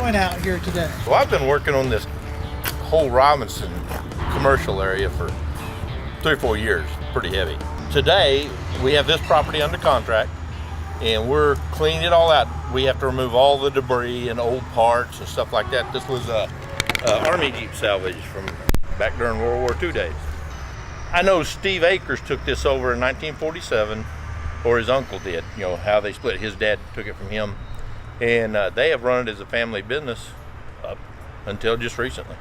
doing out here today? Well, I've been working on this whole Robinson commercial area for 3 or 4 years, pretty heavy. Today, we have this property under contract and we're cleaning it all out. We have to remove all the debris and old parts and stuff like that. This was a Army Jeep salvage from back during World War II days. I know Steve Akers took this over in 1947, or his uncle did, you know, how they split. His dad took it from him. And they have run it as a family business up until just recently.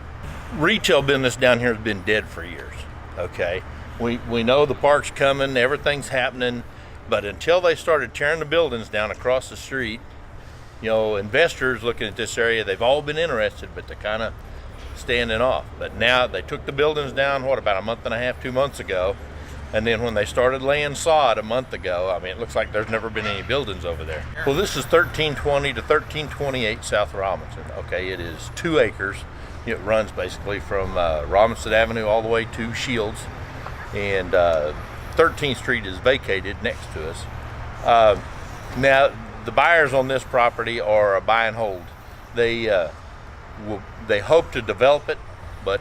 Retail business down here has been dead for years, okay? We know the park's coming, everything's happening, but until they started tearing the buildings down across the street, you know, investors looking at this area, they've all been interested, but they're kind of standing off. But now they took the buildings down, what, about a month and a half, 2 months ago, and then when they started laying sod a month ago, I mean, it looks like there's never been any buildings over there. Well, this is 1320 to 1328 South Robinson. Okay, it is 2 acres. It runs basically from Robinson Avenue all the way to Shields. And 13th Street is vacated next to us. Now, the buyers on this property are a buy and hold. They hope to develop it, but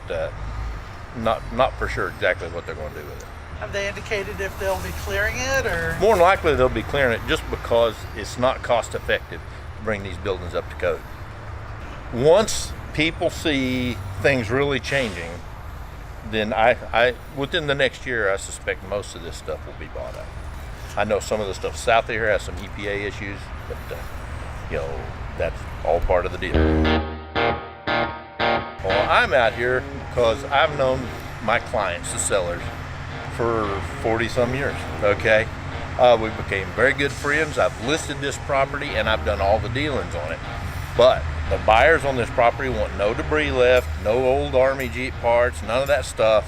not for sure exactly what they're going to do with it. Have they indicated if they'll be clearing it, or? More than likely they'll be clearing it just because it's not cost effective to bring these buildings up to code. Once people see things really changing, then I within the next year, I suspect most of this stuff will be bought out. I know some of the stuff south of here has some EPA issues, but you know, that's all part of the deal. Well, I'm out here because I've known my clients, the sellers, for 40 some years, okay? We became very good friends. I've listed this property and I've done all the dealings on it. But the buyers on this property want no debris left, no old Army Jeep parts, none of that stuff.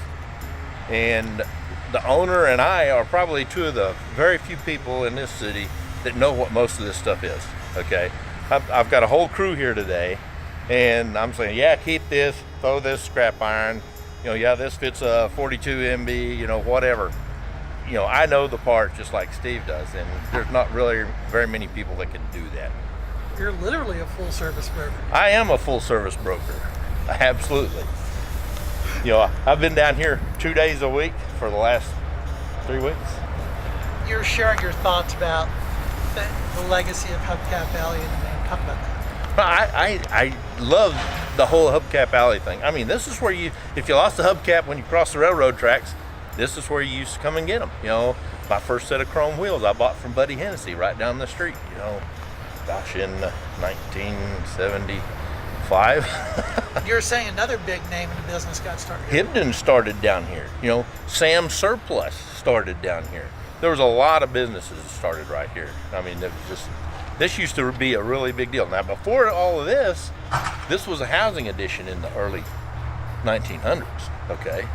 And the owner and I are probably 2 of the very few people in this city that know what most of this stuff is, okay? I've got a whole crew here today and I'm saying, yeah, keep this, throw this scrap iron. You know, yeah, this fits a 42 MB, you know, whatever. You know, I know the parts just like Steve does, and there's not really very many people that can do that. You're literally a full service broker. I am a full service broker, absolutely. You know, I've been down here 2 days a week for the last 3 weeks. You're sharing your thoughts about the legacy of Hubcap Alley, and talk about that. I love the whole Hubcap Alley thing. I mean, this is where if you lost the hubcap when you crossed the railroad tracks, this is where you used to come and get them. You know, my first set of chrome wheels I bought from Buddy Hennessy right down the street, you know, gosh, in 1975. You're saying another big name in the business got started. Hibden started down here. You know, Sam Surplus started down here. There was a lot of businesses that started right here. I mean, it was just, this used to be a really big deal. Now, before all of this was a housing addition in the early 1900s, okay?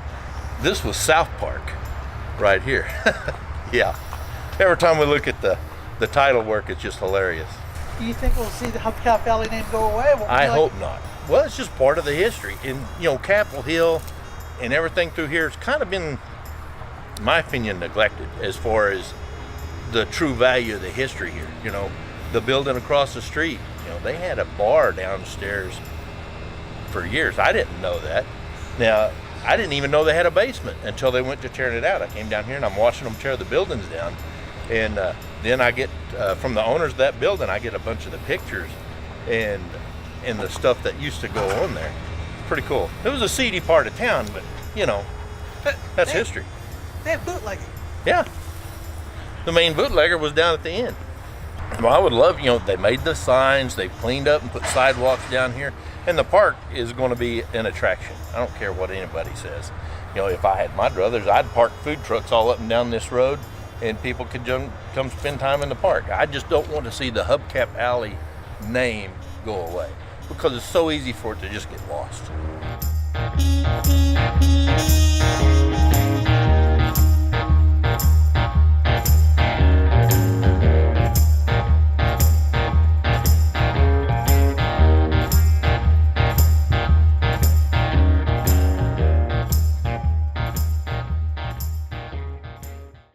This was South Park right here. Yeah. Every time we look at the title work, it's just hilarious. Do you think we'll see the Hubcap Alley name go away? I hope not. Well, it's just part of the history. And, you know, Capitol Hill and everything through here has kind of been, in my opinion, neglected as far as the true value of the history here, you know. The building across the street, you know, they had a bar downstairs for years. I didn't know that. Now, I didn't even know they had a basement until they went to tearing it out. I came down here and I'm watching them tear the buildings down. And then I get, from the owners of that building, I get a bunch of the pictures and the stuff that used to go on there. Pretty cool. It was a seedy part of town, but, you know, that's history. They have bootlegging. Yeah. The main bootlegger was down at the end. Well, I would love, you know, they made the signs, they cleaned up and put sidewalks down here, and the park is going to be an attraction. I don't care what anybody says. You know, if I had my druthers, I'd park food trucks all up and down this road, and people could come spend time in the park. I just don't want to see the Hubcap Alley name go away, because it's so easy for it to just get lost.